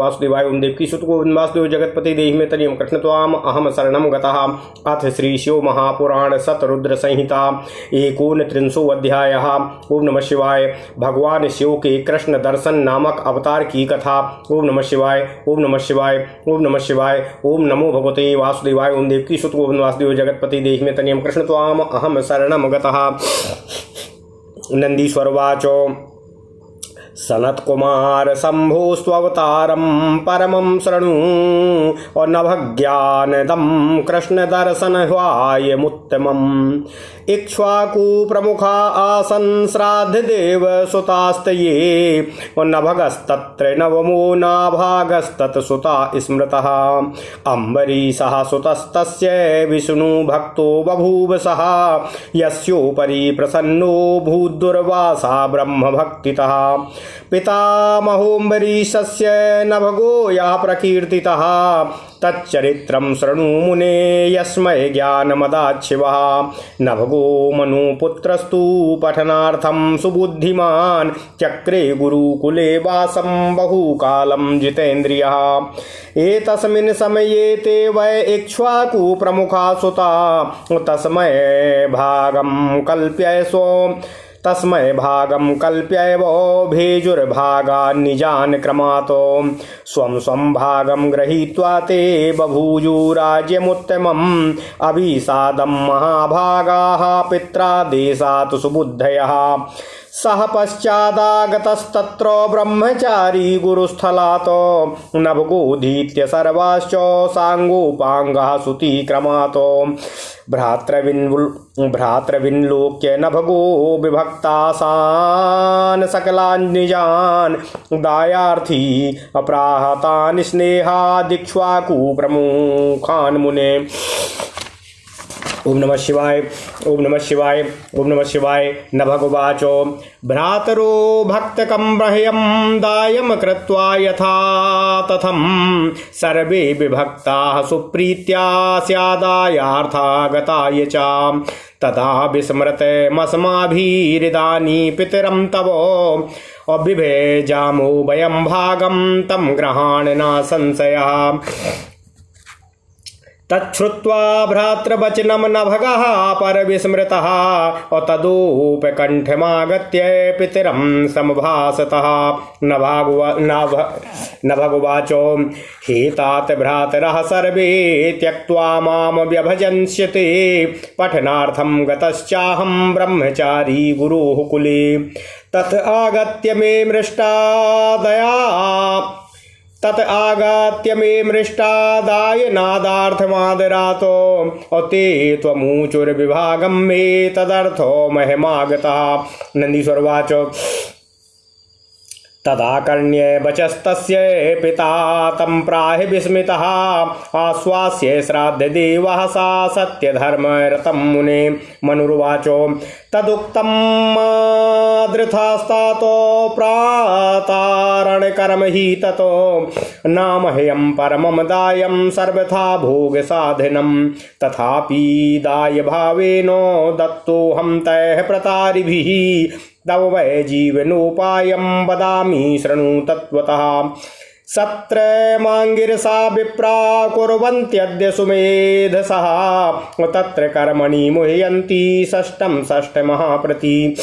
वासुदेवाय ओम देवकी सुत गोविंद वासुदेव जगतपति देहि मे तनियम कृष्ण त्वाम अहम शरणम गतः। अथ श्री शिव महापुराण सतरुद्र संहिता 39 अध्यायः। ओम नमः शिवाय। भगवान शिव के कृष्ण दर्शन नामक अवतार की कथा। ओम नमः शिवाय। ओम नमः शिवाय। ओम नमः शिवाय। ओम नमो भगवते वासुदेवाय ओम देवकी सुत गोविंद वासुदेव जगतपति देहि मे तनियम कृष्ण त्वाम अहम शरणम गतः। नंदीश्वरवाच सनत कुमार शंभो स्ववतारम परमं शृणु और नभज्ञानदम कृष्ण दर्शन ह्वायमुत्तमम्। इक्ष्वाकु प्रमुखा आसन श्राद्ध देव सुतास्तये और नभगस्तत्र नवमो नाभागस्तत् सुता स्मृतः। अम्बरीशः सुतस्तस्य विष्णु भक्तो बभूव सः यस्योपरि प्रसन्नो भूदुर्वासा ब्रह्म भक्तितः। पितामहोऽम्बरीशस्य नभगो यः प्रकीर्तितः तच्चरित्रं शृणु मुने यस्मै ज्ञानमदाच्छिवः। नभगो मनुपुत्रस्तु पठनार्थं सुबुद्धिमान् चक्रे गुरुकुले वासं बहुकालं जितेन्द्रियः। एतस्मिन् समये ते वै इक्ष्वाकु प्रमुखा सुता तस्मै भागं कल्प्यैव भेजुर्भागान् निजान् क्रमात् स्वं स्वं भागं गृहीत्वा ते बभूजुराज्यमुत्तमम्। अभिसादं महाभागाः पित्रादेशात् सुबुद्धयः। सह पश्चादागतस्तत्र ब्रह्मचारी गुरुस्थलात् नभगोधीत्य सर्वाश्च साङ्गोपाङ्गः सुतिक्रमात्। भ्रातृविन्लोक्य नभगो विभक्तासान् सकलान् निजान् दायार्थी अप्राहतान् स्नेहादिक्ष्वाकु प्रमुखान् मुने। ओम नमः शिवाय। ओम नमः शिवाय। ओम नमः शिवाय। नभगवाचो भ्रातरो भक्तकं ब्रह्यं दायं कृत्वा यथा तथं सर्वे विभक्ताः सुप्रीत्या स्यादायार्था गताय च तथा विस्मृतमस्माभिरिदानी पितरं तव अभिभेजामो वयं भागं तं गृहाणना संशयः। तच्छ्रुत्वा भ्रातृवचनं नभगः परविस्मृतः तदोपकण्ठमागत्य पितरं समभासतः। नभगवाचो हेतात भ्रातरः सर्वे त्यक्त्वा मां व्यभजन्स्यते पठनार्थं गतश्चाहं ब्रह्मचारी गुरोः कुले। तत् आगत्य मे मृष्टादाय नादार्थमादरातो ते त्वमूचुर्विभागं मे तदर्थो महिमागतः। नंदीश्वरवाच तदाकर्ण्य वचस्तस्य पिता तं प्राह विस्मितः आश्वास्य श्राद्धदेवः सा सत्यधर्मरतं मुने। मनुर्वाचो तदुक्तं मादृथास्तातो प्रातारणकर्म हि ततो नामह्यं परमं दायं सर्वथा भोगसाधनं तथापि दायभावेन दत्तोऽहं तैः प्रतारिभिः तव वै जीवनोपायं वदामि शृणु तत्त्वतः। सत्रमाङ्गिरसा विप्रा कुर्वन्त्यद्य सुमेधसः तत्र कर्मणि मुह्यन्ति षष्ठं षष्ठमहाप्रति।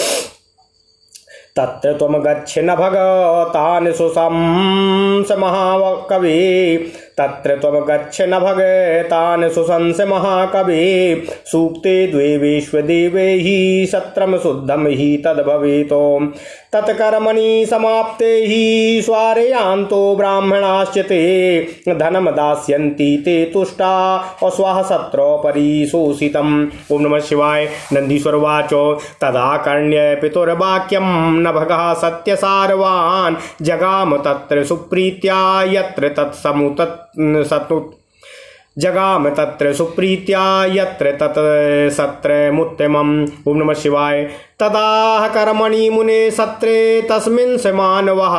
तत्र त्वं गच्छ नभगतान् सुशंस महाकवे तत्र त्वं गच्छ नभगतान् सुशंस महाकवे सूक्ते द्वे विश्वदेवे हि सत्रं शुद्धं हि तद्भवेत्। तत्कर्मणि समाप्ते हि स्वारयान्तो ब्राह्मणाश्च ते धनं दास्यन्ति ते तुष्टा अस्वाह सत्रोपरि शोषितम्। ओम नमः शिवाय। नंदीश्वरवाचो तदाकर्ण्य पितुर्वाक्यं नभगः सत्यसारवान् जगाम तत्र सुप्रीत्या यत्र तत् सत्रमुत्तमम्। ओम नमः शिवाय। तदाह कर्मणि मुने सत्रे तस्मिन् स मानवः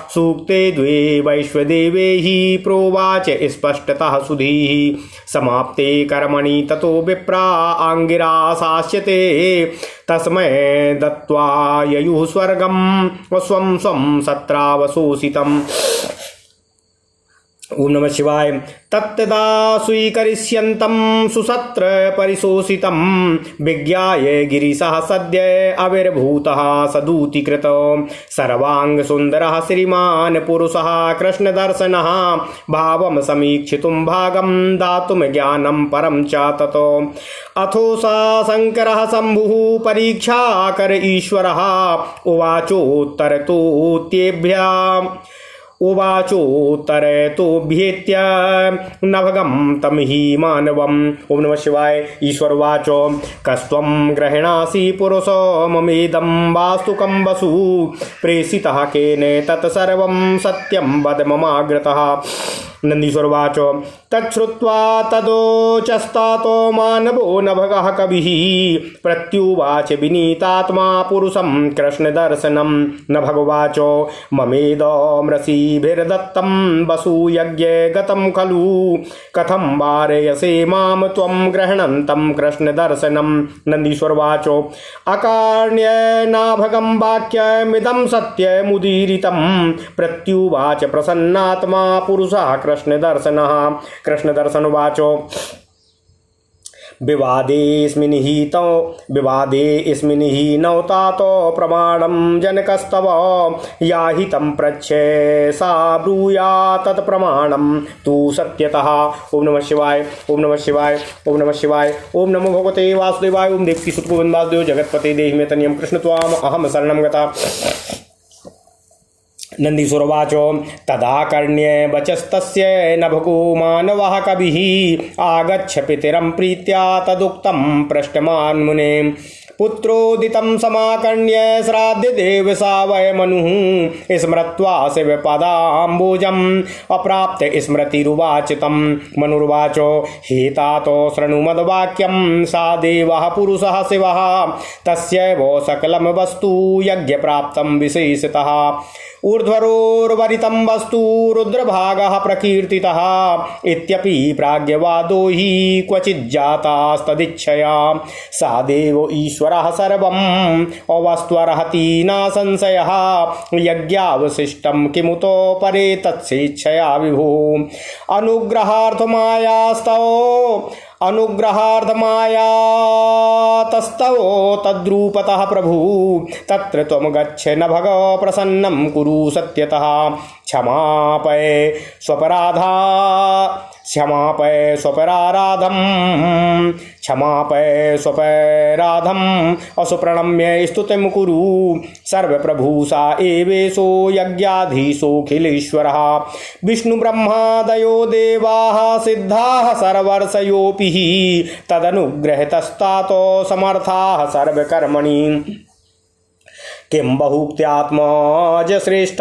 सूक्ते द्वे वैश्वदेवे हि प्रोवाच स्पष्टतः सुधीः। समाप्ते कर्मणि ततो विप्रा आङ्गिरा सास्यते तस्मै दत्त्वा ययुः स्वर्गं स्वं स्वं सत्रावशोषितम्। ओम नमः शिवाय। तत्तदा स्वीकरिष्यन्तं सुसत्र परिशोषितं विज्ञाय गिरिशः सद्य आविर्भूतः सदूतीकृत सर्वांग सुंदरः श्रीमान् पुरुषः कृष्णदर्शनः भावं समीक्षितुं भागं दातुं ज्ञानं परं च ततो अथो स शङ्करः शम्भुः परीक्षाकर ईश्वरः उवाचोत्तरतोभ्येत्य नभगं तम हि मानवम्। ओम नमः शिवाय। ईश्वर उवाच कस्त्वं गृह्णासि पुरुषो ममेदं वास्तुकं वसु प्रेषितः केन तत्सर्वं सत्यं वद ममाग्रतः। नंदीश्वर उवाच तच्छ्रुत्वा तदोचस्तातो मानवो नभगः कविः प्रत्युवाच विनीतात्मा पुरुषं कृष्णदर्शनं। नभगवाच ममेदमृषिभिर्दत्तं वसुयज्ञे गतं खलु कथं वारयसे मां त्वं गृह्णन्तं कृष्णदर्शनं। नंदीश्वर उवाच अकार्ण्येनाभगं वाक्यमिदं सत्यमुदीरितं प्रत्युवाच प्रसन्नात्मा पुरुषः कृष्णदर्शनः। कृष्णदर्शन उवाच विवादेऽस्मिन् हि नौतातो प्रमाणं जनकस्तव याहितं पृच्छे सा ब्रूया तत्प्रमाणं तु सत्यतः। ओम नमः शिवाय। ओम नमः शिवाय। ओम नमः शिवाय। ओम नमो भगवते वासुदेवाय। ओम देवकी सुत गोविंद वासुदेव जगत्पते देहि मे तनियं कृष्ण त्वाम अहम शरणं गता। नंदीश्वर उवाच तदाकर्ण्य वचस्तस्य नभगो मानवः कविः आगच्छ पितरं प्रीत्या तदुक्तं पृष्टमान् मुने पुत्रोदितं समाकर्ण्य श्राद्ध देवसा वै मनुः स्मृत्वा शिवपदाम्बुजम् अप्राप्त स्मृतिरुवाच तं। मनुर्वाच हेतातो शृणु मद्वाक्यं सा देवः पुरुषः शिवः तस्यैव सकलं वस्तु यज्ञप्राप्तं विशेषतः ऊर्ध्वरोर्वरितं वस्तु रुद्रभागः प्रकीर्तितः इत्यपि प्राज्ञवादो हि क्वचिज्जातास्तदिच्छया सा देव ईश्वरः सर्वम् अवस्त्वर्हति न संशयः यज्ञावशिष्टं किमुतो परे तत्स्वेच्छया विभो अनुग्रहार्थमायातस्तव तद्रूपतः प्रभु तत्र त्वं गच्छ न भग प्रसन्नं कुरु सत्यतः क्षमापय स्वपराधम् असुप्रणम्य स्तुतिं कुरु सर्वप्रभु सा एवेशो यज्ञाधीशोऽखिलेश्वरः विष्णुब्रह्मादयो देवाः सिद्धाः सर्वर्षयोऽपि तदनुग्रहतस्तातो समर्थाः सर्वकर्मणि किं बहुक्त्यात्मज श्रेष्ठ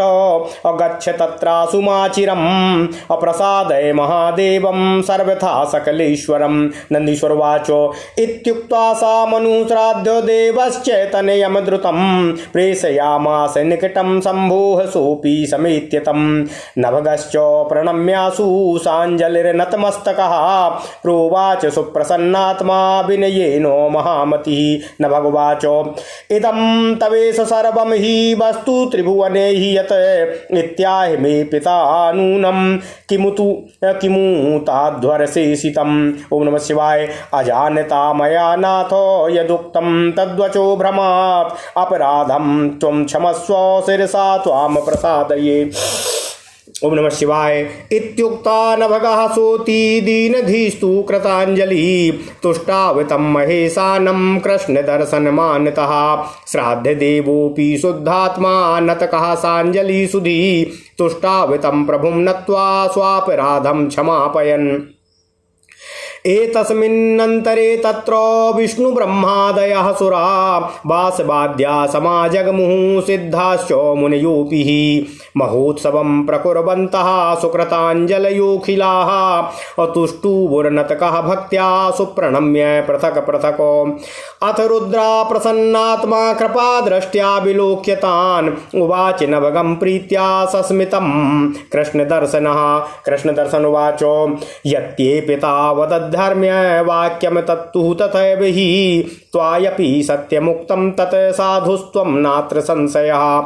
अगच्छ तत्रासुमाचिरम् अप्रसादय महादेवं सर्वथा सकलेश्वरं। नंदीश्वर उवाच इत्युक्त्वा सा मनुश्राद्ध देवश्च तनयं द्रुतं प्रेषयामास निकटं शम्भोः सोऽपि समेत्य तं। नभगश्च प्रणम्यासु साञ्जलिर्नतमस्तकः प्रोवाच सुप्रसन्नात्मा विनयेनो महामतिः। नभगवाच इदं तवेश सर्वं हि वस्तु त्रिभुवने हि यत् इत्याहि मे पिता नूनं किमु ताध्वरशेषितम्। ओम नमः शिवाय। अजानता मया नाथो यदुक्तं तद्वचो भ्रमात् अपराधं त्वं क्षमस्व शिरसा त्वां प्रसादये। ओम नमः शिवाय। इत्युक्ता नभगः सोति दीनधीस्तु कृताञ्जलि तुष्टावतं महेशानं कृष्णदर्शनमानतः श्राद्ध देवोऽपि शुद्धात्मा नतकः साञ्जलि सुधी तुष्टावतं प्रभुं नत्वा स्वापराधं क्षमापयन्। एतस्मिन्नन्तरे तत्र विष्णुब्रह्मादयः सुरा वासवाद्या समाजगमुः सिद्धाश्च मुनयोऽपि महोत्सवं प्रकुर्वन्तः सुकृताञ्जलयोऽखिलाः अतुष्टुवुर्नतकः भक्त्या सुप्रणम्य पृथक् पृथक्। अथ रुद्रा प्रसन्नात्मा कृपादृष्ट्या विलोक्यतान् उवाच नभगं प्रीत्या सस्मितं कृष्णदर्शनः। कृष्णदर्शन उवाच यत्ये पिता वदद्ध धर्म्य वाक्यम तत्तु तथैव हि त्वायपि सत्यमुक्तं तत् साधुस्त्वं नात्र संशयः।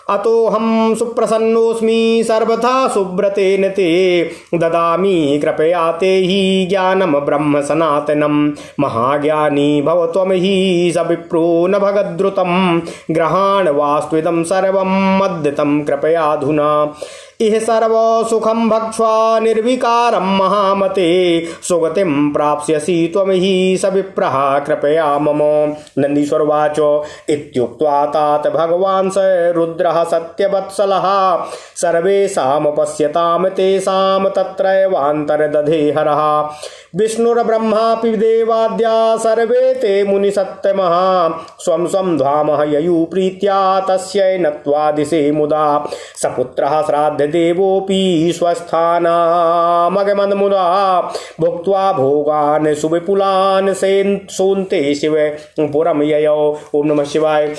अतोऽहं सुप्रसन्नोऽस्मि सर्वथा सुव्रतेन ते ददामि कृपया ते हि ज्ञानं ब्रह्म सनातनं। महाज्ञानी भव त्वं हि स विप्रो न भगद्रुतं ग्रहाण वास्त्विदं सर्वं अद्यतं कृपयाधुना। इह सर्व सुखं भक्ष्वा निर्विकारं महामते सुगतिं प्राप्स्यसि त्वं हि स विप्रः कृपया मम। नन्दीश्वरवाच इत्युक्त्वा तात भगवान् स रुद्रः सत्यवत्सलः सर्वेषां पश्यतां तेषां तत्रैवान्तर्दधे हरः। विष्णुर्ब्रह्मापि देवाद्या सर्वे ते मुनिसत्तमः स्वं स्वं धामः ययुः प्रीत्या तस्यै नत्वा दिशे मुदा। सपुत्रः श्राद्धदेवोऽपि स्वस्थानामगमन्मुदा भुक्त्वा भोगान् सुविपुलान् सोन्ते शिव पुरं ययौ। ओम नमः शिवाय।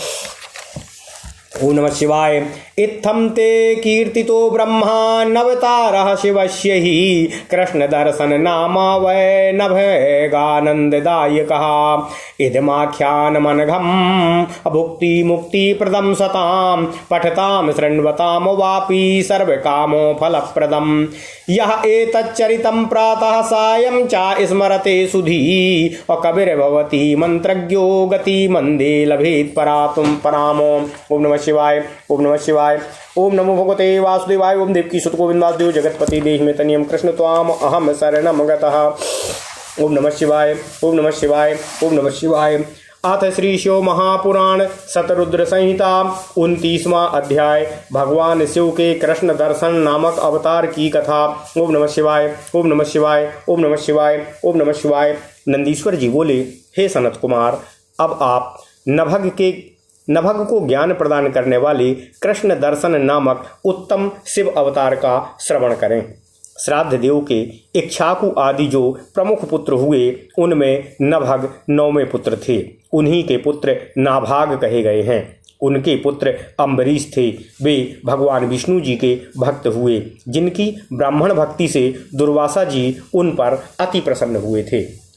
ओम नमः शिवाय। इत्थं ते कीर्तितो ब्रह्मा नवतारः शिवस्य हि कृष्ण दर्शन नामा वै नभगानन्ददायकः। इदमाख्यानमनघम् अभुक्ति मुक्ति प्रदं सतां पठतां शृण्वतां वापि सर्वकामो फलप्रदम्। यः एतच्चरितं प्रातः सायं च स्मरते सुधी कविर्भवति मंत्रज्ञो गति मंदे लभेत् परातुं परामो। ओम नमः शिवाय। ओम नमः शिवाय। ओम नमो भगवते वासुदेवाय। ओम देवकी सुत गोविंद वासुदेव जगतपति देहि में तनियम कृष्ण त्वाम अहम शरणम गतः। ओम नमः शिवाय। ओम नमः शिवाय। ओम नमः शिवाय। अथ श्री शिव महापुराण शतरुद्र संहिता 29वां अध्याय भगवान शिव के कृष्ण दर्शन नामक अवतार की कथा। ओम नमः शिवाय। ओम नमः शिवाय। ओम नमः शिवाय। ओम नमः शिवाय। नंदीश्वर जी बोले, हे सनत कुमार, अब आप नभग को ज्ञान प्रदान करने वाले कृष्ण दर्शन नामक उत्तम शिव अवतार का श्रवण करें। श्राद्ध देव के इक्ष्वाकु आदि जो प्रमुख पुत्र हुए उनमें नभग 9वें पुत्र थे। उन्हीं के पुत्र नाभाग कहे गए हैं। उनके पुत्र अम्बरीश थे। वे भगवान विष्णु जी के भक्त हुए, जिनकी ब्राह्मण भक्ति से दुर्वासा जी उन पर अति प्रसन्न हुए थे।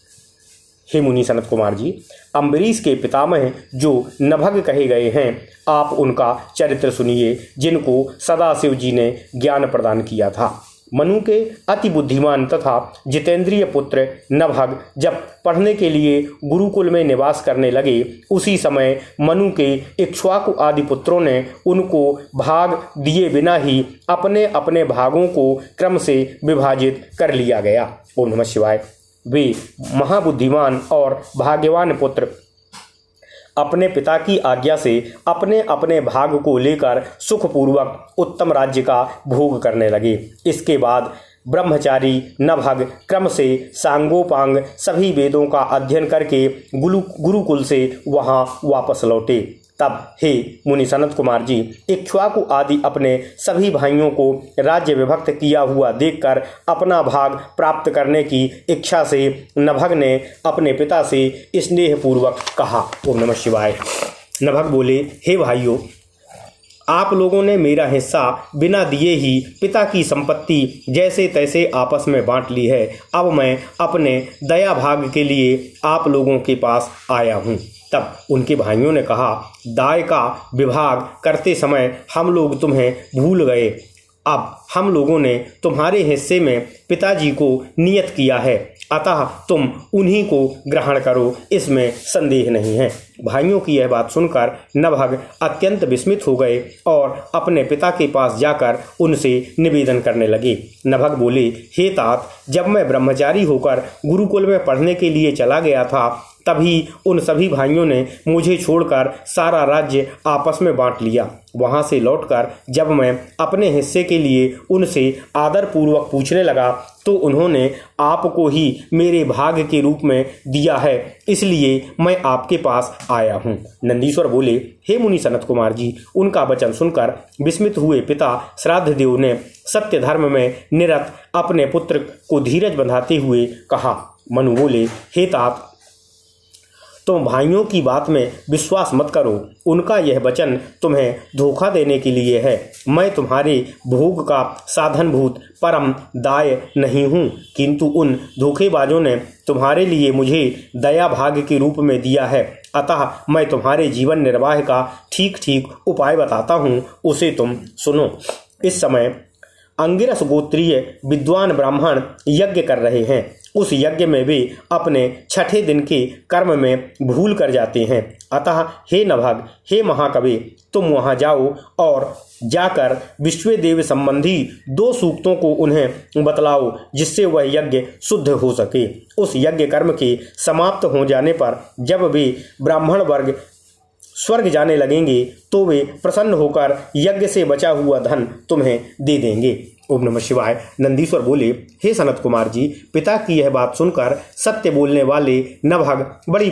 हे मुनि सनत कुमार जी, अम्बरीश के पितामह जो नभग कहे गए हैं, आप उनका चरित्र सुनिए, जिनको सदाशिव जी ने ज्ञान प्रदान किया था। मनु के अति बुद्धिमान तथा जितेंद्रिय पुत्र नभग जब पढ़ने के लिए गुरुकुल में निवास करने लगे, उसी समय मनु के इक्ष्वाकु आदि पुत्रों ने उनको भाग दिए बिना ही अपने अपने भागों को क्रम से विभाजित कर लिया गया। ओम नमः शिवाय। वे महाबुद्धिमान और भाग्यवान पुत्र अपने पिता की आज्ञा से अपने अपने भाग को लेकर सुखपूर्वक उत्तम राज्य का भोग करने लगे। इसके बाद ब्रह्मचारी नभग क्रम से सांगोपांग सभी वेदों का अध्ययन करके गुरुकुल से वहां वापस लौटे। तब हे मुनि सनत कुमार जी, इक्ष्वाकु आदि अपने सभी भाइयों को राज्य विभक्त किया हुआ देखकर अपना भाग प्राप्त करने की इच्छा से नभग ने अपने पिता से स्नेहपूर्वक कहा। ओम नमः शिवाय। नभग बोले, हे भाइयों, आप लोगों ने मेरा हिस्सा बिना दिए ही पिता की संपत्ति जैसे तैसे आपस में बांट ली है। अब मैं अपने दया भाग के लिए आप लोगों के पास आया हूँ। तब उनके भाइयों ने कहा, दाय का विभाग करते समय हम लोग तुम्हें भूल गए। अब हम लोगों ने तुम्हारे हिस्से में पिताजी को नियत किया है, अतः तुम उन्हीं को ग्रहण करो, इसमें संदेह नहीं है। भाइयों की यह बात सुनकर नभग अत्यंत विस्मित हो गए और अपने पिता के पास जाकर उनसे निवेदन करने लगे। नभग बोले, हे तात, जब मैं ब्रह्मचारी होकर गुरुकुल में पढ़ने के लिए चला गया था, तभी उन सभी भाइयों ने मुझे छोड़कर सारा राज्य आपस में बांट लिया। वहां से लौटकर जब मैं अपने हिस्से के लिए उनसे आदरपूर्वक पूछने लगा, तो उन्होंने आपको ही मेरे भाग के रूप में दिया है, इसलिए मैं आपके पास आया हूँ। नंदीश्वर बोले, हे मुनि सनत कुमार जी, उनका वचन सुनकर विस्मित हुए पिता श्राद्ध देव ने सत्य धर्म में निरत अपने पुत्र को धीरज बंधाते हुए कहा। मनु बोले, हे तात, तुम भाइयों की बात में विश्वास मत करो, उनका यह वचन तुम्हें धोखा देने के लिए है। मैं तुम्हारे भोग का साधनभूत परम दाय नहीं हूँ, किंतु उन धोखेबाजों ने तुम्हारे लिए मुझे दया भाग के रूप में दिया है। अतः मैं तुम्हारे जीवन निर्वाह का ठीक ठीक उपाय बताता हूँ, उसे तुम सुनो। इस समय अंगिरस गोत्रीय विद्वान ब्राह्मण यज्ञ कर रहे हैं। उस यज्ञ में वे अपने छठे दिन के कर्म में भूल कर जाते हैं। अतः हे नभग, हे महाकवि, तुम वहां जाओ और जाकर विश्वदेव संबंधी 2 सूक्तों को उन्हें बतलाओ, जिससे वह यज्ञ शुद्ध हो सके। उस यज्ञ कर्म के समाप्त हो जाने पर जब वे ब्राह्मण वर्ग स्वर्ग जाने लगेंगे तो वे प्रसन्न होकर यज्ञ से बचा हुआ धन तुम्हें दे देंगे। ओम नमः शिवाय। नंदीश्वर बोले, हे सनत कुमार जी, पिता की यह बात सुनकर सत्य बोलने वाले नभग बड़ी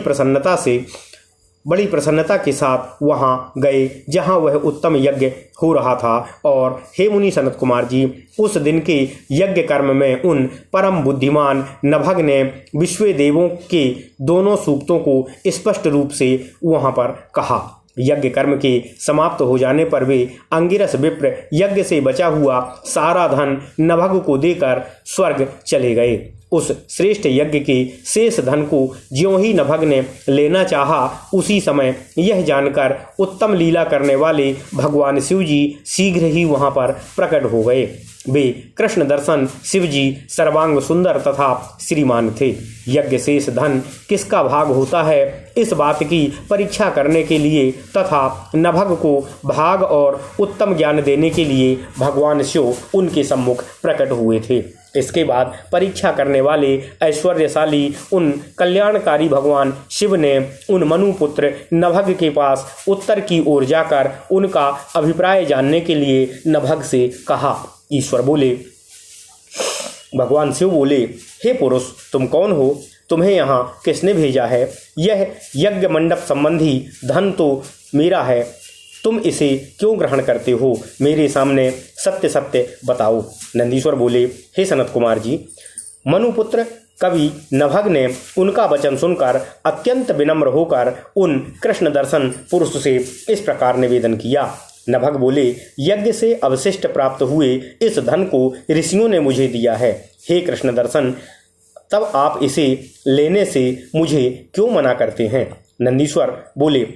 प्रसन्नता के साथ वहां गए जहां वह उत्तम यज्ञ हो रहा था। और हे मुनि सनत कुमार जी, उस दिन के यज्ञ कर्म में उन परम बुद्धिमान नभग ने विश्वदेवों के दोनों सूक्तों को स्पष्ट रूप से वहां पर कहा। यज्ञ कर्म के समाप्त हो जाने पर वे अंगिरस विप्र यज्ञ से बचा हुआ सारा धन नभग को देकर स्वर्ग चले गए। उस श्रेष्ठ यज्ञ के शेष धन को ज्यों ही नभग ने लेना चाहा, उसी समय यह जानकर उत्तम लीला करने वाले भगवान शिव जी शीघ्र ही वहां पर प्रकट हो गए। वे कृष्ण दर्शन शिव जी सर्वांग सुंदर तथा श्रीमान थे। यज्ञ शेष धन किसका भाग होता है, इस बात की परीक्षा करने के लिए तथा नभग को भाग और उत्तम ज्ञान देने के लिए भगवान शिव उनके सम्मुख प्रकट हुए थे। इसके बाद परीक्षा करने वाले ऐश्वर्यशाली उन कल्याणकारी भगवान शिव ने उन मनुपुत्र नभग के पास उत्तर की ओर जाकर उनका अभिप्राय जानने के लिए नभग से कहा। ईश्वर बोले, भगवान शिव बोले, हे पुरुष, तुम कौन हो? तुम्हें यहाँ किसने भेजा है? यह यज्ञ मंडप संबंधी धन तो मेरा है, तुम इसे क्यों ग्रहण करते हो? मेरे सामने सत्य सत्य बताओ। नंदीश्वर बोले, हे सनत कुमार जी, मनुपुत्र कवि नभग ने उनका वचन सुनकर अत्यंत विनम्र होकर उन कृष्ण दर्शन पुरुष से इस प्रकार निवेदन किया। नभग बोले, यज्ञ से अवशिष्ट प्राप्त हुए इस धन को ऋषियों ने मुझे दिया है। हे कृष्ण दर्शन, तब आप इसे लेने से मुझे क्यों मना करते हैं? नंदीश्वर बोले,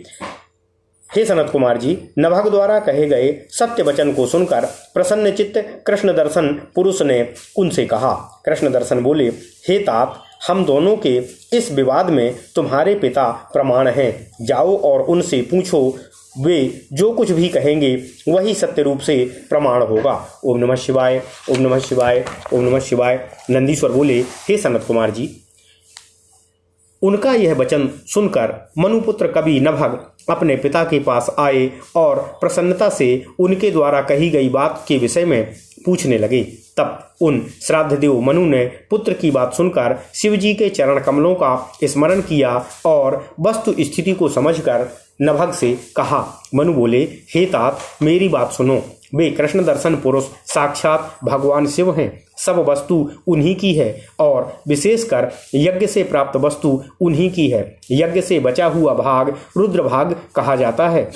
हे सनत कुमार जी, नभग द्वारा कहे गए सत्य वचन को सुनकर प्रसन्नचित्त कृष्ण दर्शन पुरुष ने उनसे कहा। कृष्ण दर्शन बोले, हे तात, हम दोनों के इस विवाद में तुम्हारे पिता प्रमाण हैं। जाओ और उनसे पूछो, वे जो कुछ भी कहेंगे वही सत्य रूप से प्रमाण होगा। ओम नमः शिवाय, ओम नमः शिवाय, ओम नमः शिवाय। नंदीश्वर बोले, हे सनत कुमार जी, उनका यह वचन सुनकर मनुपुत्र कवि नभग अपने पिता के पास आए और प्रसन्नता से उनके द्वारा कही गई बात के विषय में पूछने लगे। तब उन श्राद्धदेव मनु ने पुत्र की बात सुनकर शिवजी के चरण कमलों का स्मरण किया और वस्तु स्थिति को समझकर नभग से कहा। मनु बोले, हे तात, मेरी बात सुनो। वे कृष्ण दर्शन पुरुष साक्षात भगवान शिव हैं। सब वस्तु उन्हीं की है और विशेषकर यज्ञ से प्राप्त वस्तु उन्हीं की है। यज्ञ से बचा हुआ भाग रुद्र भाग कहा जाता है।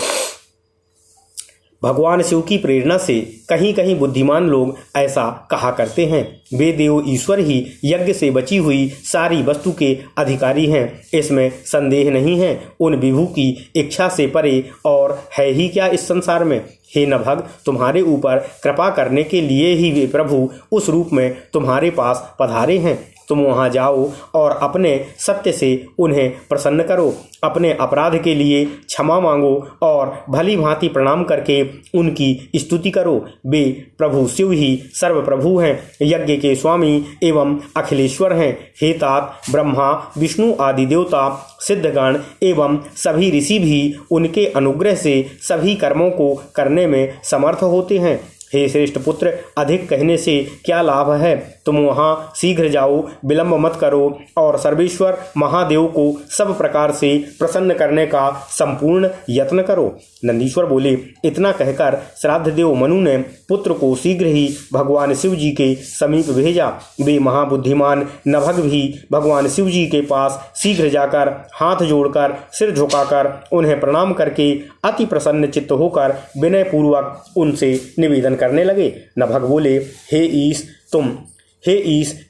भगवान शिव की प्रेरणा से कहीं कहीं बुद्धिमान लोग ऐसा कहा करते हैं। वे देव ईश्वर ही यज्ञ से बची हुई सारी वस्तु के अधिकारी हैं, इसमें संदेह नहीं है। उन विभु की इच्छा से परे और है ही क्या इस संसार में। हे नभग, तुम्हारे ऊपर कृपा करने के लिए ही वे प्रभु उस रूप में तुम्हारे पास पधारे हैं। तुम वहां जाओ और अपने सत्य से उन्हें प्रसन्न करो। अपने अपराध के लिए क्षमा मांगो और भली भांति प्रणाम करके उनकी स्तुति करो। वे प्रभु शिव ही सर्वप्रभु हैं, यज्ञ के स्वामी एवं अखिलेश्वर हैं। हे तात, ब्रह्मा विष्णु आदि देवता सिद्धगण एवं सभी ऋषि भी उनके अनुग्रह से सभी कर्मों को करने में समर्थ होते हैं। हे श्रेष्ठ पुत्र, अधिक कहने से क्या लाभ है। तुम वहाँ शीघ्र जाओ, विलंब मत करो और सर्वेश्वर महादेव को सब प्रकार से प्रसन्न करने का संपूर्ण यत्न करो। नंदीश्वर बोले, इतना कहकर श्राद्ध देव मनु ने पुत्र को शीघ्र ही भगवान शिव जी के समीप भेजा। वे महाबुद्धिमान नभग भी भगवान शिव जी के पास शीघ्र जाकर हाथ जोड़कर सिर झुकाकर उन्हें प्रणाम करके अति प्रसन्न चित्त होकर विनय पूर्वक उनसे निवेदन करने लगे। नभग बोले, हे ईश,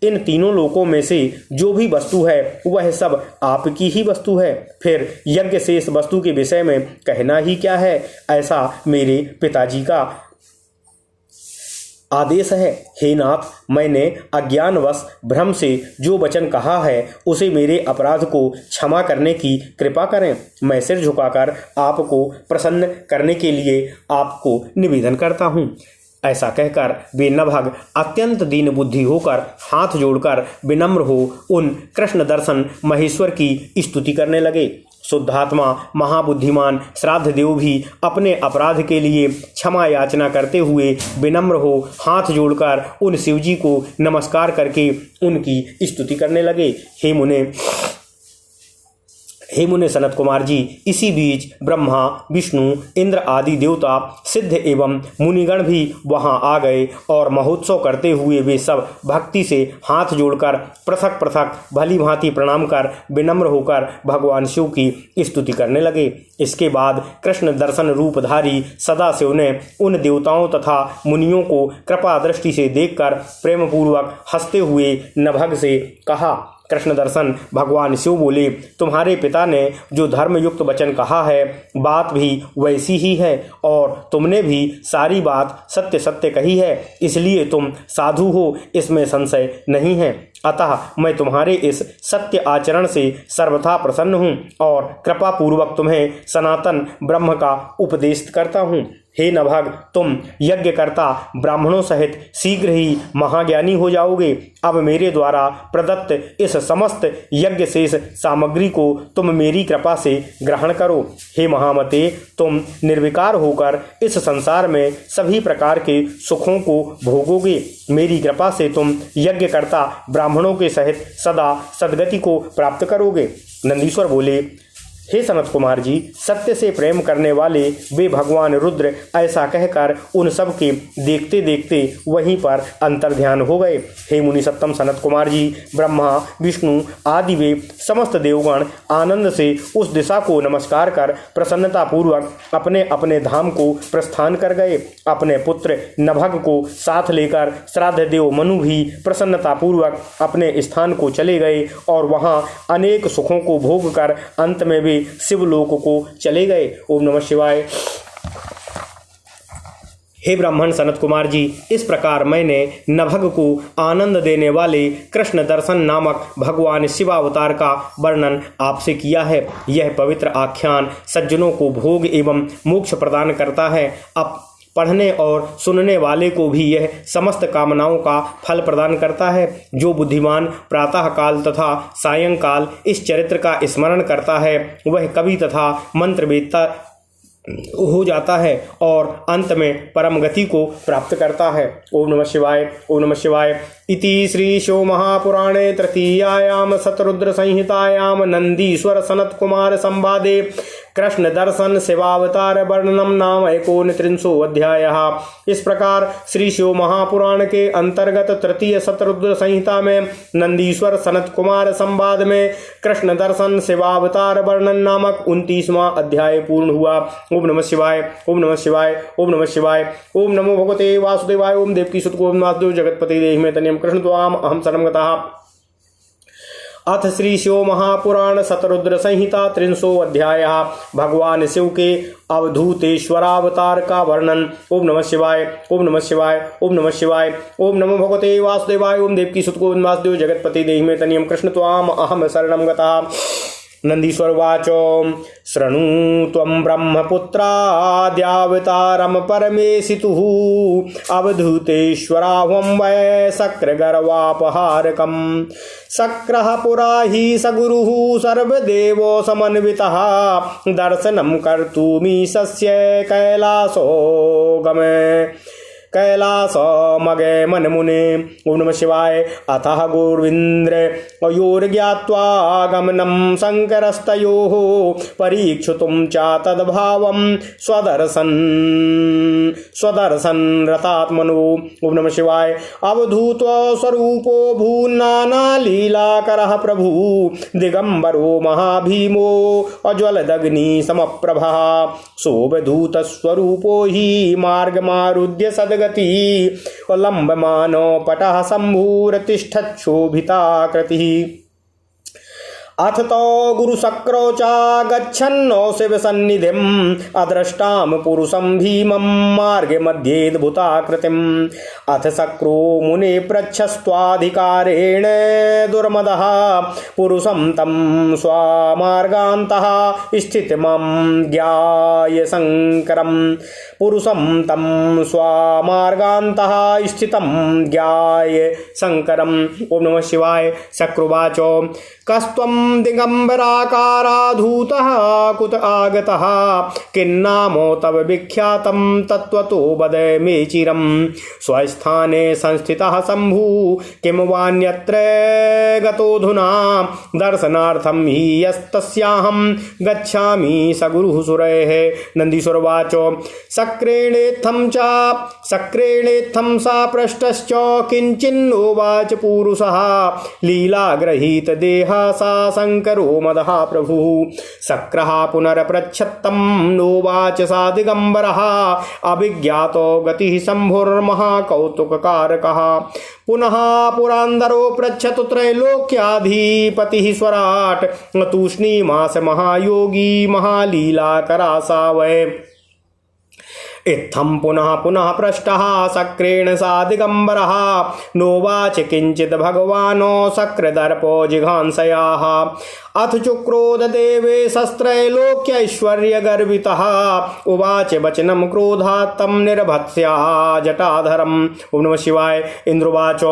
इन तीनों लोकों में से जो भी वस्तु है वह सब आपकी ही वस्तु है। फिर यज्ञ शेष वस्तु के विषय में कहना ही क्या है। ऐसा मेरे पिताजी का आदेश है। हे नाथ, मैंने अज्ञानवश भ्रम से जो वचन कहा है उसे मेरे अपराध को क्षमा करने की कृपा करें। मैं सिर झुकाकर आपको प्रसन्न करने के लिए आपको निवेदन करता हूँ। ऐसा कहकर वे नभग अत्यंत दीन बुद्धि होकर हाथ जोड़कर विनम्र हो उन कृष्ण दर्शन महेश्वर की स्तुति करने लगे। शुद्धात्मा महाबुद्धिमान श्राद्ध देव भी अपने अपराध के लिए क्षमा याचना करते हुए विनम्र हो हाथ जोड़कर उन शिवजी को नमस्कार करके उनकी स्तुति करने लगे। हे मुने सनत कुमार जी, इसी बीच ब्रह्मा, विष्णु, इंद्र आदि देवता, सिद्ध एवं मुनिगण भी वहां आ गए और महोत्सव करते हुए वे सब भक्ति से हाथ जोड़कर पृथक पृथक भली भांति प्रणाम कर विनम्र होकर भगवान शिव की स्तुति करने लगे। इसके बाद कृष्ण दर्शन रूपधारी सदाशिव ने उन देवताओं तथा मुनियों को कृपा दृष्टि से देखकर प्रेम पूर्वक हंसते हुए नभग से कहा। कृष्ण दर्शन भगवान शिव बोले, तुम्हारे पिता ने जो धर्मयुक्त वचन कहा है बात भी वैसी ही है और तुमने भी सारी बात सत्य सत्य कही है, इसलिए तुम साधु हो, इसमें संशय नहीं है। अतः मैं तुम्हारे इस सत्य आचरण से सर्वथा प्रसन्न हूँ और कृपा पूर्वक तुम्हें सनातन ब्रह्म का उपदेश करता हूँ। हे नभग, तुम यज्ञकर्ता ब्राह्मणों सहित शीघ्र ही महाज्ञानी हो जाओगे। अब मेरे द्वारा प्रदत्त इस समस्त यज्ञ शेष सामग्री को तुम मेरी कृपा से ग्रहण करो। हे महामते, तुम निर्विकार होकर इस संसार में सभी प्रकार के सुखों को भोगोगे। मेरी कृपा से तुम यज्ञकर्ता ब्राह्मणों के सहित सदा सद्गति को प्राप्त करोगे। नंदीश्वर बोले, हे सनत कुमार जी, सत्य से प्रेम करने वाले वे भगवान रुद्र ऐसा कहकर उन सब के देखते देखते वहीं पर अंतर्ध्यान हो गए। हे मुनि सत्तम सनत कुमार जी, ब्रह्मा, विष्णु आदि वे समस्त देवगण आनंद से उस दिशा को नमस्कार कर प्रसन्नता पूर्वक अपने अपने धाम को प्रस्थान कर गए। अपने पुत्र नभग को साथ लेकर श्राद्ध देव मनु भी प्रसन्नता पूर्वक अपने स्थान को चले गए और वहां अनेक सुखों को भोग कर अंत में वे शिवलोक को चले गए। ओम नमः शिवाय। हे ब्राह्मण सनत कुमार जी, इस प्रकार मैंने नभग को आनंद देने वाले कृष्ण दर्शन नामक भगवान शिवावतार का वर्णन आपसे किया है। यह पवित्र आख्यान सज्जनों को भोग एवं मोक्ष प्रदान करता है। अब पढ़ने और सुनने वाले को भी यह समस्त कामनाओं का फल प्रदान करता है। जो बुद्धिमान प्रातः काल तथा सायंकाल इस चरित्र का स्मरण करता है वह कवि तथा मंत्रवेत्ता हो जाता है और अंत में परम गति को प्राप्त करता है। ओम नमः शिवाय। ओम नमः शिवाय। इति श्री शिव महापुराणे तृतीयायाम शतरुद्र संहितायाम नंदीश्वर सनत कुमार संवादे कृष्ण दर्शन शिवावतार वर्णनम नाम 39 अध्यायः। इस प्रकार श्री शिव महापुराण के अंतर्गत तृतीय शतरुद्र संहिता में नंदीश्वर सनत कुमार संवाद में कृष्ण दर्शन शिवावतार वर्णन नामक 29वां अध्याय पूर्ण हुआ। ओम नमः शिवाय। ओम नमः शिवाय। ओम नमः शिवाय। ओम नमो भगवते वासुदेवाय। ओम देवकी सुत गोविंद वासुदेव जगतपति देहि में तनियम कृष्ण त्वाम अहम शरणं गतः। अथ श्री शिव महापुराण शतरुद्र संहिता 30 अध्यायः। भगवान शिव के अवधूतेश्वरावतार का वर्णन। ओम नमः शिवाय। ओम नमः शिवाय। ओम नमः शिवाय। ओम नमो भगवते वासुदेवाय। ओम देवकी सुत गोविंद वासुदेव जगतपति देहि में तनियम कृष्ण त्वाम अहम शरणं गतः। नंदीश्वर उवाच शृणु त्वं ब्रह्मपुत्राद्यावतारं परमेशितुः अवधूतेश्वराहं वै शक्रगर्वापहारकं शक्रः पुरा हि स गुरुः सर्वदेवो समन्वितः दर्शनं कर्तुमीशस्य कैलासो गमे कैलासमगे मनमुने। ओम नमः शिवाय। अतः गोविन्द्र योर्ज्ञात्वा गमनं शङ्करस्तयोः परीक्षितुं च तद्भावं स्वदर्शन रतात्मनो। ओम नमः शिवाय। अवधूत स्वरूपो भूनानालीलाकरः प्रभु दिगंबरो महाभीमो अज्वलदग्नि समप्रभः शोभधूत स्वरूपो हि मार्गमारुध्य सद्गति लम्बमानो पटः शम्भुरतिष्ठच्छोभिताकृतिः। अथ तो गुरुशक्रो च गच्छन्नो शिवसन्निधिम् अदृष्टां पुरुषं भीमं मार्गे मध्येऽद्भुताकृतिम्। अथ शक्रो मुने पृच्छस्त्वाधिकारेण दुर्मदः पुरुषं तं स्वामार्गान्तः स्थितमं ज्ञाय शङ्करम्। पुरुषं तं स्वामार्गान्तः स्थितं ज्ञाय शङ्करम्। ओम नमः शिवाय। शक्रुवाच कस्त्वं दिगंबराकाराधूतः कुत आगतः किन्नामो तव विख्यातं तत्त्वतो वद मे चिरं। स्वस्थाने संस्थितः शम्भु किं वान्यत्र गतोऽधुना दर्शनार्थं हि यस्तस्याहं गच्छामि सगुरुः सुरैः। नन्दीश्वरवाच सक्रेणेत्थं सा पृष्टश्च किञ्चिन्नोवाच पूरुषः लीलाग्रहीत देहा सा शङ्करो मदः प्रभुः। शक्रः पुनरपृच्छत्तं नोवाच सा दिगंबरः अभिज्ञातो गतिः शम्भुर्महाकौतुककारकः। पुनः पुरान्दरो पृच्छतु त्रैलोक्याधिपतिः स्वराट् तूष्णीमास महायोगी महालीलाकरा सा वै। इत्थं पुनः पुनः पृष्टः शक्रेण सा दिगंबरः नोवाच किंचित् भगवानो शक्रदर्पो जिघांसयाः। अथ चुक्रोध देवे शस्त्रैलोक्यैश्वर्यगर्वितः उवाच वचनं क्रोधात् तं निर्भत्स्या जटाधरम्। ओम नमः शिवाय। इंद्रुवाच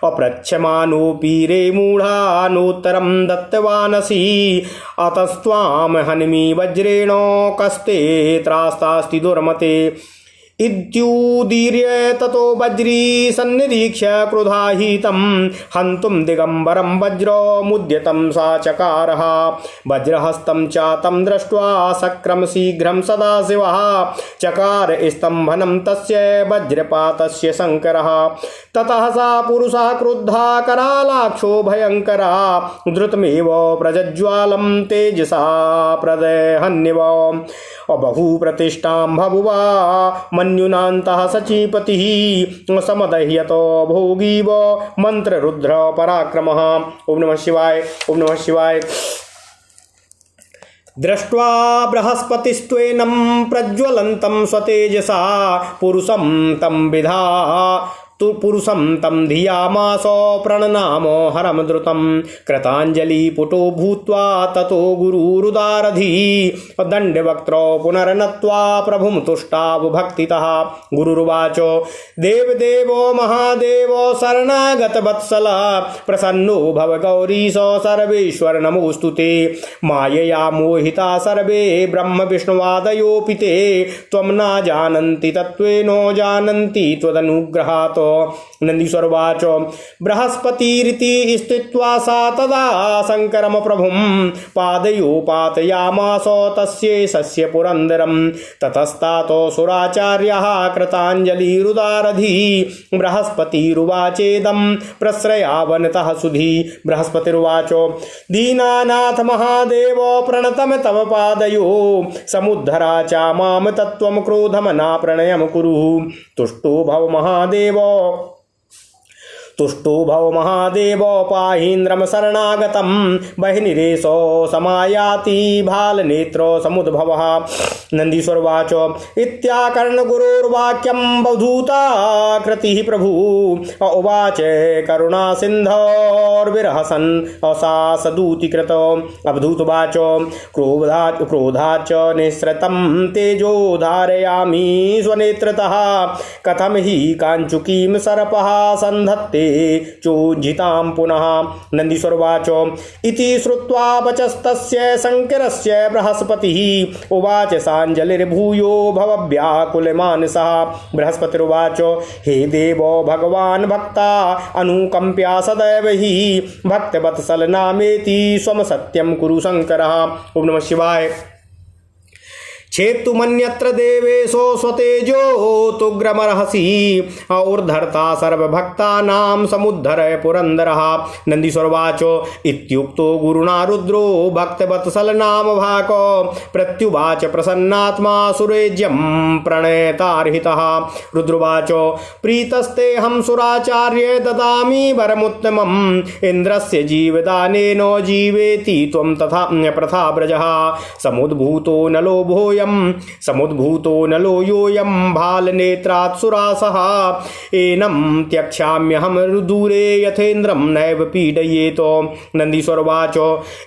अपृच्छमानोऽपि रे मूढानोत्तरं दत्तवानसि अतस्त्वां हन्मि वज्रेण कस्ते त्रास्तास्ति दुर्मते। इत्युदीर्य ततो वज्री सन्निरीक्ष्य क्रुधाहितं हन्तुं दिगंबरं वज्रमुद्यतं सा चकारः। वज्रहस्तं च तं दृष्ट्वा शक्रं शीघ्रं सदाशिवः चकार स्तम्भनं तस्य वज्रपातस्य शङ्करः। ततः सा पुरुषः क्रुद्धा करालाक्षो भयङ्करा द्रुतमेव प्रज्ज्वालं तेजसा प्रदहन्निव। बहुप्रतिष्ठां बभुवा मन्युनान्तः सचीपतिः समदह्यतो भोगीव मंत्ररुद्र पराक्रमः। ओम नमः शिवाय। ओम नमः शिवाय। दृष्ट्वा बृहस्पतिस्त्वेनं प्रज्वलन्तं स्वतेजसा पुरुषं तं धियामास प्रणनामो हरम द्रुतं कृताञ्जलिपुटो भूत्वा ततो गुरुरुदारधी दण्डवक्त्रो पुनर्नत्वा प्रभुं तुष्टाव भक्तितः। गुरुर्वाच देवदेवो महादेवो शरणागतवत्सल प्रसन्नो भव गौरीश सर्वेश्वर नमोऽस्तु ते। मायया मोहिता सर्वे ब्रह्म विष्णुवादयोऽपि ते त्वं न जानन्ति तत्त्वेन जानन्ति त्वदनुग्रहात्। नन्दीश्वरवाच बृहस्पतिरिति स्थित्वा सा तदा शङ्करं प्रभुं पादयोपातयामास तस्यैषस्य पुरन्दरं। ततस्तातो सुराचार्यः कृताञ्जलिरुदारधी बृहस्पतिरुवाचेदं प्रश्रयावनतः सुधी। बृहस्पतिरुवाच दीनानाथ महादेव प्रणतम तव पादयो समुद्धरा च माम तत्त्वं क्रोधमना प्रणयं कुरु। तुष्टो भव महादेव पाहीन्द्रम शरणागतं बहिनिरेशो समायाति भालनेत्रो समुद्भवः। नन्दीश्वरवाच इत्याकर्ण गुरोर्वाक्यं बधूताकृतिः प्रभु उवाच करुणा सिन्धोर्विरहसन् असासदूतिकृत। अवधूतवाच क्रोधाच्च निःसृतं तेजो धारयामि स्वनेत्रतः कथं हि काञ्चुकीं सर्पः सन्धत्ते चोज्झितां पुनः। नन्दीश्वरवाच इति श्रुत्वा वचस्तस्य शङ्करस्य बृहस्पतिः उवाच साञ्जलिर्भूयो भवव्याकुलमानसः। बृहस्पतिरुवाच हे देवो भगवान् भक्ता अनुकम्प्या सदैव हि भक्तवत्सल नामेति स्वम सत्यं कुरु शङ्करः। ओम नमः शिवाय। छेत्तुमन्यत्र देवेशो स्वतेजो तुग्रमर्हसि ऊर्धर्ता सर्वभक्तानां समुद्धरय पुरन्दरः। नन्दीश्वरवाच इत्युक्तो गुरुणा रुद्रो भक्तवत्सल नाम भाको प्रत्युवाच प्रसन्नात्मा सुरेज्यं प्रणेतार्हितः। रुद्रवाच प्रीतस्तेऽहं सुराचार्य ददामि वरमुत्तमम् इन्द्रस्य जीवदानेन जीवेति त्वं तथा प्रथा व्रजः। समुद्भूतो नलो योऽयं भालनेत्रात्सुरासः एनं त्यक्ष्याम्यहं दूरे यथेन्द्रं नैव पीडयेत्। नन्दीश्वरवाच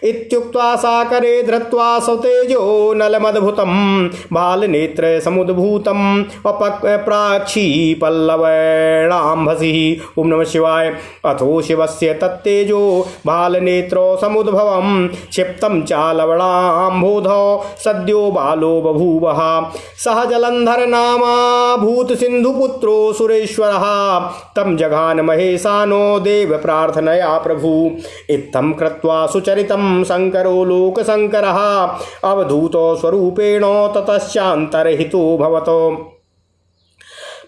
इत्युक्त्वा साकरे धृत्वा सतेजो नलमद्भुतं भालनेत्र समुद्भूतं प्राक्षी पल्लवेणाम्भसिः। ओम नमः शिवाय। अथो शिवस्य तत्तेजो भालनेत्रो समुद्भवं क्षिप्तं चालवणाम्भोधौ सद्यो बालो बभूवः। सह जलंधर नामा भूत सिंधुपुत्रो सुरेश्वरः तं जघान महेशानो देव प्रार्थनया प्रभु। इत्थं कृत्वा सुचरितं शंकरो लोकशंकरः अवधूतो स्वरूपेण ततश्चान्तर्हितो भवतो।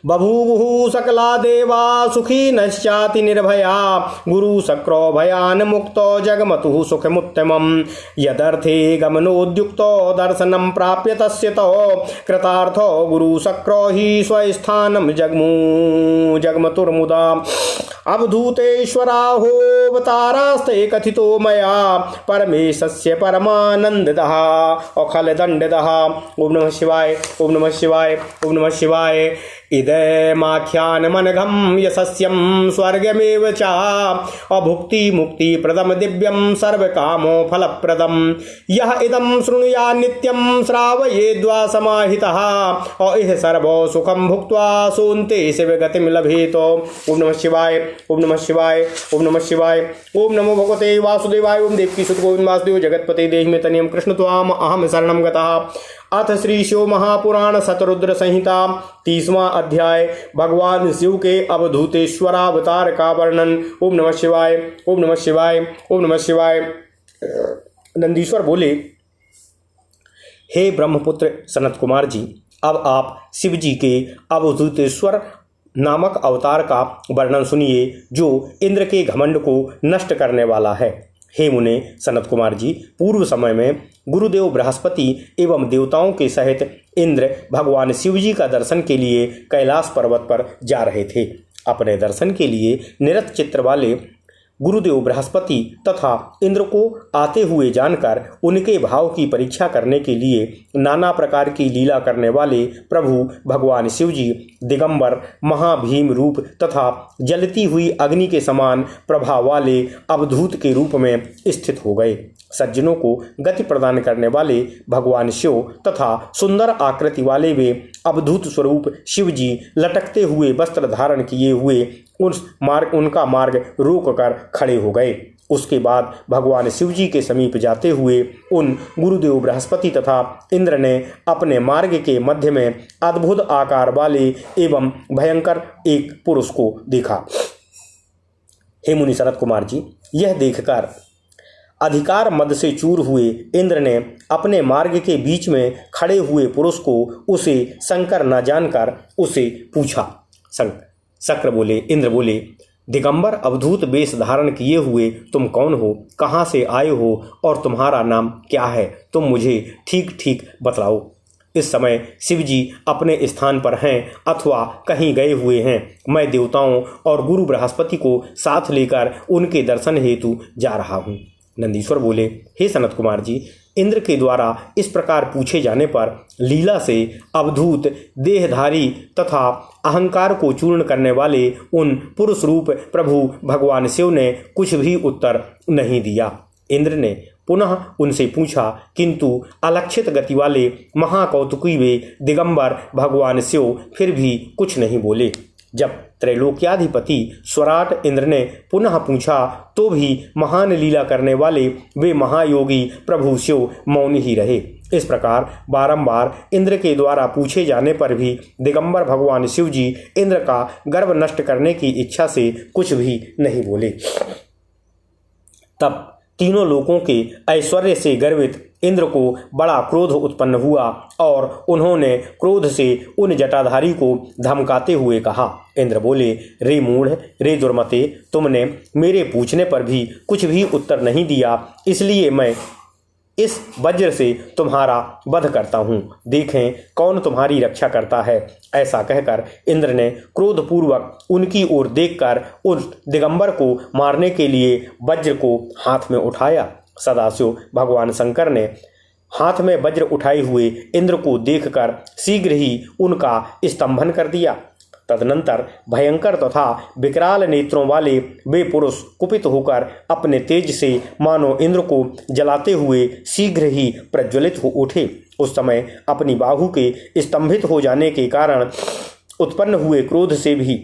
बभूवुः सकला देवा सुखिनश्चाति निर्भया गुरु शक्रो भयान् मुक्तो जगमतुः सुखमुत्तमम्। यदर्थे गमनोद्युक्तो दर्शनं प्राप्य तस्य तो कृतार्थो गुरु शक्रो हि स्वस्थानं जगमतुर्मुदा। अवधूतेश्वराहोऽवतारास्ते कथितो मया परमेशस्य परमानन्ददः अखलदण्डदः। ओम नमः शिवाय। ओम नमः शिवाय। ओम नमः शिवाय। इदमाख्यानमनघं यशस्यं स्वर्गमेव च अभुक्तिमुक्तिप्रदं दिव्यं सर्वकामो फलप्रदं। यः इदं शृणुया नित्यं श्रावयेद्वा समाहितः इह सर्वो सुखं भुक्त्वा सोऽन्ते शिवगतिं लभेत। ओम नमः शिवाय। ओम नमः शिवाय। ओम नमः शिवाय। ओम नमो भगवते वासुदेवाय। ओम देवकीसुत गोविंद वासुदेव जगतपते देहि मे तनियं कृष्ण त्वाम अहम शरणं गतः। अथ श्री शिव महापुराण शतरुद्र संहिता 30वां अध्याय भगवान शिव के अवधूतेश्वरावतार का वर्णन। ओम नमः शिवाय। ओम नमः शिवाय। ओम नमः शिवाय। नंदीश्वर बोले, हे ब्रह्मपुत्र सनत कुमार जी, अब आप शिव जी के अवधूतेश्वर नामक अवतार का वर्णन सुनिए जो इंद्र के घमंड को नष्ट करने वाला है। हे मुने सनत कुमार जी, पूर्व समय में गुरुदेव बृहस्पति एवं देवताओं के सहित इंद्र भगवान शिव जी का दर्शन के लिए कैलाश पर्वत पर जा रहे थे। अपने दर्शन के लिए निरत चित्र वाले गुरुदेव बृहस्पति तथा इंद्र को आते हुए जानकर उनके भाव की परीक्षा करने के लिए नाना प्रकार की लीला करने वाले प्रभु भगवान शिव जी दिगंबर महाभीम रूप तथा जलती हुई अग्नि के समान प्रभाव वाले अवधूत के रूप में स्थित हो गए। सज्जनों को गति प्रदान करने वाले भगवान शिव तथा सुंदर आकृति वाले वे अवधूत स्वरूप शिव जी लटकते हुए वस्त्र धारण किए हुए उनका मार्ग रोक कर खड़े हो गए। उसके बाद भगवान शिव जी के समीप जाते हुए उन गुरुदेव बृहस्पति तथा इंद्र ने अपने मार्ग के मध्य में अद्भुत आकार वाले एवं भयंकर एक पुरुष को देखा। हे मुनि सनत कुमार जी, यह देखकर अधिकार मद से चूर हुए इंद्र ने अपने मार्ग के बीच में खड़े हुए पुरुष को उसे शंकर न जानकर उसे पूछा। शक्र बोले, इंद्र बोले, दिगंबर अवधूत वेश धारण किए हुए तुम कौन हो, कहाँ से आए हो और तुम्हारा नाम क्या है? तुम मुझे ठीक ठीक बतलाओ। इस समय शिव जी अपने स्थान पर हैं अथवा कहीं गए हुए हैं। मैं देवताओं और गुरु बृहस्पति को साथ लेकर उनके दर्शन हेतु जा रहा हूँ। नंदीश्वर बोले, हे सनत कुमार जी, इंद्र के द्वारा इस प्रकार पूछे जाने पर लीला से अवधूत देहधारी तथा अहंकार को चूर्ण करने वाले उन पुरुष रूप प्रभु भगवान शिव ने कुछ भी उत्तर नहीं दिया। इंद्र ने पुनः उनसे पूछा, किंतु अलक्षित गति वाले महाकौतुकी वे दिगंबर भगवान शिव फिर भी कुछ नहीं बोले। जब त्रैलोक्याधिपति स्वराट इंद्र ने पुनः पूछा तो भी महान लीला करने वाले वे महायोगी प्रभु शिव मौन ही रहे। इस प्रकार बारंबार इंद्र के द्वारा पूछे जाने पर भी दिगंबर भगवान शिव जी इंद्र का गर्व नष्ट करने की इच्छा से कुछ भी नहीं बोले। तब तीनों लोकों के ऐश्वर्य से गर्वित इंद्र को बड़ा क्रोध उत्पन्न हुआ और उन्होंने क्रोध से उन जटाधारी को धमकाते हुए कहा। इंद्र बोले, रे मूढ़, रे दुर्मते, तुमने मेरे पूछने पर भी कुछ भी उत्तर नहीं दिया, इसलिए मैं इस वज्र से तुम्हारा वध करता हूँ। देखें कौन तुम्हारी रक्षा करता है। ऐसा कहकर इंद्र ने क्रोधपूर्वक उनकी ओर देखकर उस दिगंबर को मारने के लिए वज्र को हाथ में उठाया। सदाशिव भगवान शंकर ने हाथ में वज्र उठाए हुए इंद्र को देखकर शीघ्र ही उनका स्तंभन कर दिया। तदनंतर भयंकर तथा विकराल नेत्रों वाले वे पुरुष कुपित होकर अपने तेज से मानो इंद्र को जलाते हुए शीघ्र ही प्रज्वलित हो उठे। उस समय अपनी बाहु के स्तंभित हो जाने के कारण उत्पन्न हुए क्रोध से भी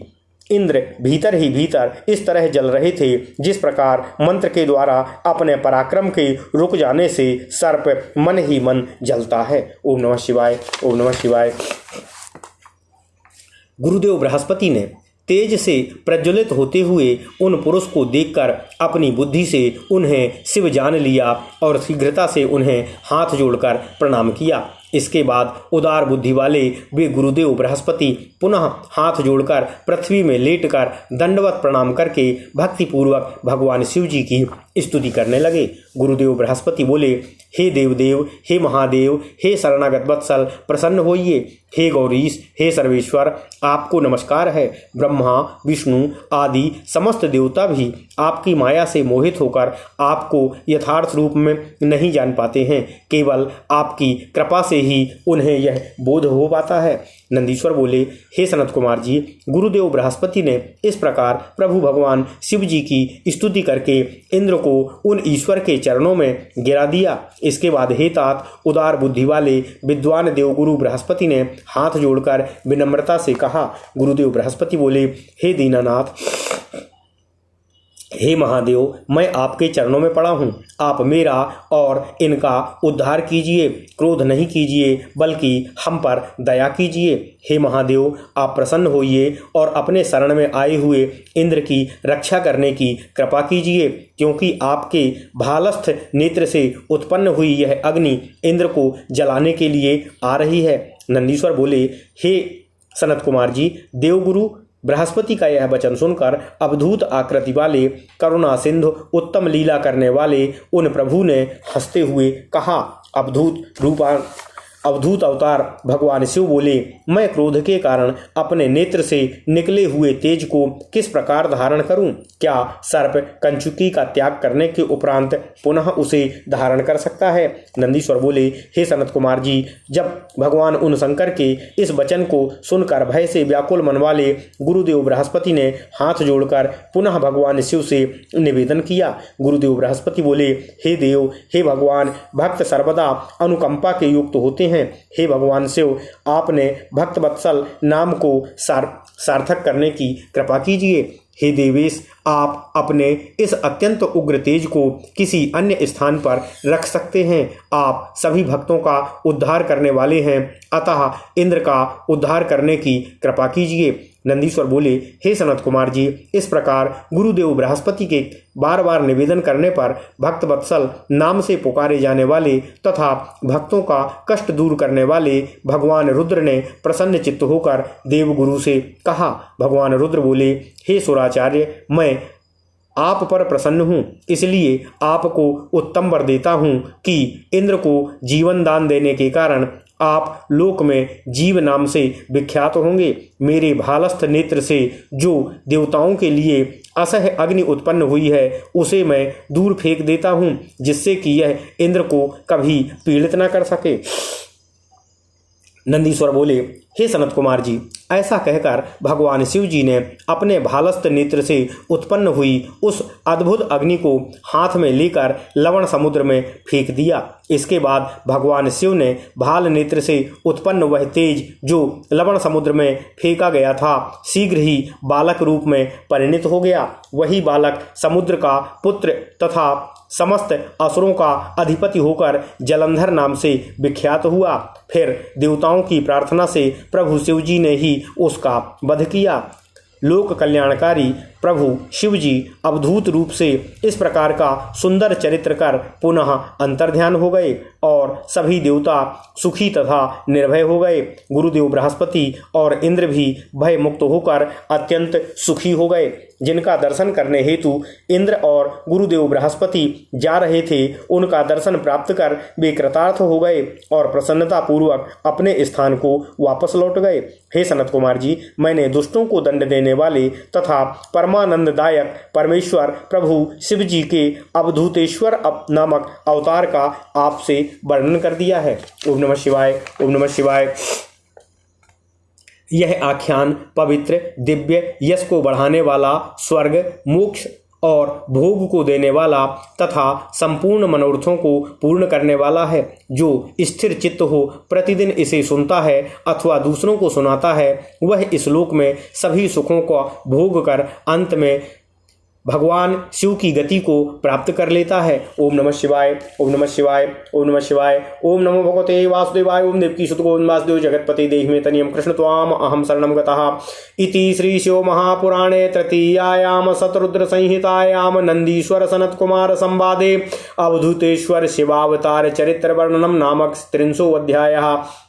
इंद्र भीतर ही भीतर इस तरह जल रहे थे जिस प्रकार मंत्र के द्वारा अपने पराक्रम के रुक जाने से सर्प मन ही मन जलता है। ओम नमः शिवाय, ओम नमः शिवाय। गुरुदेव बृहस्पति ने तेज से प्रज्वलित होते हुए उन पुरुष को देखकर अपनी बुद्धि से उन्हें शिव जान लिया और शीघ्रता से उन्हें हाथ जोड़कर प्रणाम किया। इसके बाद उदार बुद्धि वाले वे गुरुदेव बृहस्पति पुनः हाथ जोड़कर पृथ्वी में लेटकर दंडवत प्रणाम करके भक्तिपूर्वक भगवान शिव जी की स्तुति करने लगे। गुरुदेव बृहस्पति बोले, हे देवदेव, हे महादेव, हे शरणागत वत्सल, प्रसन्न होइए। हे गौरीश, हे सर्वेश्वर, आपको नमस्कार है। ब्रह्मा, विष्णु आदि समस्त देवता भी आपकी माया से मोहित होकर आपको यथार्थ रूप में नहीं जान पाते हैं। केवल आपकी कृपा से ही उन्हें यह बोध हो पाता है। नंदीश्वर बोले, हे सनत कुमार जी, गुरुदेव बृहस्पति ने इस प्रकार प्रभु भगवान शिव जी की स्तुति करके इंद्र को उन ईश्वर के चरणों में गिरा दिया। इसके बाद हे तात, उदार बुद्धि वाले विद्वान देवगुरु बृहस्पति ने हाथ जोड़कर विनम्रता से कहा। गुरुदेव बृहस्पति बोले, हे दीनानाथ, हे महादेव, मैं आपके चरणों में पड़ा हूँ। आप मेरा और इनका उद्धार कीजिए, क्रोध नहीं कीजिए बल्कि हम पर दया कीजिए। हे महादेव, आप प्रसन्न होइए और अपने शरण में आए हुए इंद्र की रक्षा करने की कृपा कीजिए, क्योंकि आपके भालस्थ नेत्र से उत्पन्न हुई यह अग्नि इंद्र को जलाने के लिए आ रही है। नंदीश्वर बोले, हे सनत कुमार जी, देवगुरु बृहस्पति का यह वचन सुनकर अवधूत आकृति वाले करुणा सिंधु उत्तम लीला करने वाले उन प्रभु ने हंसते हुए कहा। अवधूत अवतार भगवान शिव बोले, मैं क्रोध के कारण अपने नेत्र से निकले हुए तेज को किस प्रकार धारण करूं? क्या सर्प कंचुकी का त्याग करने के उपरांत पुनः उसे धारण कर सकता है? नंदीश्वर बोले, हे सनत कुमार जी, जब भगवान उन शंकर के इस वचन को सुनकर भय से व्याकुल मन वाले गुरुदेव बृहस्पति ने हाथ जोड़कर पुनः भगवान शिव से निवेदन किया। गुरुदेव बृहस्पति बोले, हे देव, हे भगवान, भक्त सर्वदा अनुकंपा के युक्त होते हैं। हे भगवान शिव, आपने भक्त वत्सल नाम को सार्थक करने की कृपा कीजिए। हे देवेश, आप अपने इस अत्यंत उग्र तेज को किसी अन्य स्थान पर रख सकते हैं। आप सभी भक्तों का उद्धार करने वाले हैं, अतः इंद्र का उद्धार करने की कृपा कीजिए। नंदीश्वर बोले, हे सनत कुमार जी, इस प्रकार गुरुदेव बृहस्पति के बार बार निवेदन करने पर भक्त वत्सल नाम से पुकारे जाने वाले तथा भक्तों का कष्ट दूर करने वाले भगवान रुद्र ने प्रसन्न चित्त होकर देवगुरु से कहा। भगवान रुद्र बोले, हे सुराचार्य, मैं आप पर प्रसन्न हूँ, इसलिए आपको उत्तम वर देता हूँ कि इंद्र को जीवन दान देने के कारण आप लोक में जीव नाम से विख्यात होंगे। मेरे भालस्थ नेत्र से जो देवताओं के लिए असह्य अग्नि उत्पन्न हुई है उसे मैं दूर फेंक देता हूँ, जिससे कि यह इंद्र को कभी पीड़ित न कर सके। नंदीश्वर बोले, हे सनत कुमार जी, ऐसा कहकर भगवान शिव जी ने अपने भालस्त नेत्र से उत्पन्न हुई उस अद्भुत अग्नि को हाथ में लेकर लवण समुद्र में फेंक दिया। इसके बाद भगवान शिव ने भाल नेत्र से उत्पन्न वह तेज जो लवण समुद्र में फेंका गया था शीघ्र ही बालक रूप में परिणित हो गया। वही बालक समुद्र का पुत्र तथा समस्त असुरों का अधिपति होकर जलंधर नाम से विख्यात हुआ। फिर देवताओं की प्रार्थना से प्रभु शिव जी ने ही उसका वध किया। लोक कल्याणकारी प्रभु शिव जी अवधूत रूप से इस प्रकार का सुंदर चरित्र कर पुनः अंतर्ध्यान हो गए और सभी देवता सुखी तथा निर्भय हो गए। गुरुदेव बृहस्पति और इंद्र भी भय मुक्त होकर अत्यंत सुखी हो गए। जिनका दर्शन करने हेतु इंद्र और गुरुदेव बृहस्पति जा रहे थे, उनका दर्शन प्राप्त कर वे कृतार्थ हो गए और प्रसन्नता पूर्वक अपने स्थान को वापस लौट गए। हे सनत कुमार जी, मैंने दुष्टों को दंड देने वाले तथा परमानंददायक परमेश्वर प्रभु शिव जी के अवधूतेश्वर नामक अवतार का आपसे वर्णन कर दिया है। ओम नमः शिवाय, ओम नमः शिवाय। यह आख्यान पवित्र दिव्य यश को बढ़ाने वाला, स्वर्ग मोक्ष और भोग को देने वाला तथा संपूर्ण मनोरथों को पूर्ण करने वाला है। जो स्थिर चित्त हो, प्रतिदिन इसे सुनता है अथवा दूसरों को सुनाता है, वह इस लोक में सभी सुखों को भोग कर अंत में भगवान शिव की गति को प्राप्त कर लेता है। ओम नमः शिवाय, ओम नमः शिवाय, ओम नमः शिवाय। ओम नमो भगवते वासुदेवाय। ओम देवकी सुत गोविंद वासुदेव जगतपति देहि मे तनियम कृष्ण त्वाम अहम शरणं गतः। इति श्री शिव महापुराणे तृतीयायाम शतरुद्र संहितायाम नंदीश्वर सनत कुमार संवादे अवधूतेश्वर शिवावतार चरित्र वर्णनम नामक 300 अध्याय।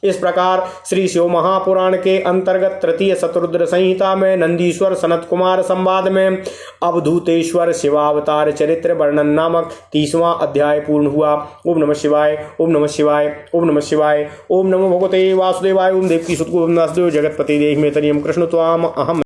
इस प्रकार श्री शिव महापुराण के अंतर्गत तृतीय शतरुद्र संहिता में नंदीश्वर सनत कुमार संवाद में अवधूतेश्वर शिवावतार चरित्र वर्णन नामक 30वां अध्याय पूर्ण हुआ। ओम नमः शिवाय, ओम नमः शिवाय, ओम नमः शिवाय। ओम नमो भगवते वासुदेवाय। ओम देवकी सुत गोविंद वासुदेव जगतपति देहि मे तनियम कृष्ण त्वाम अहम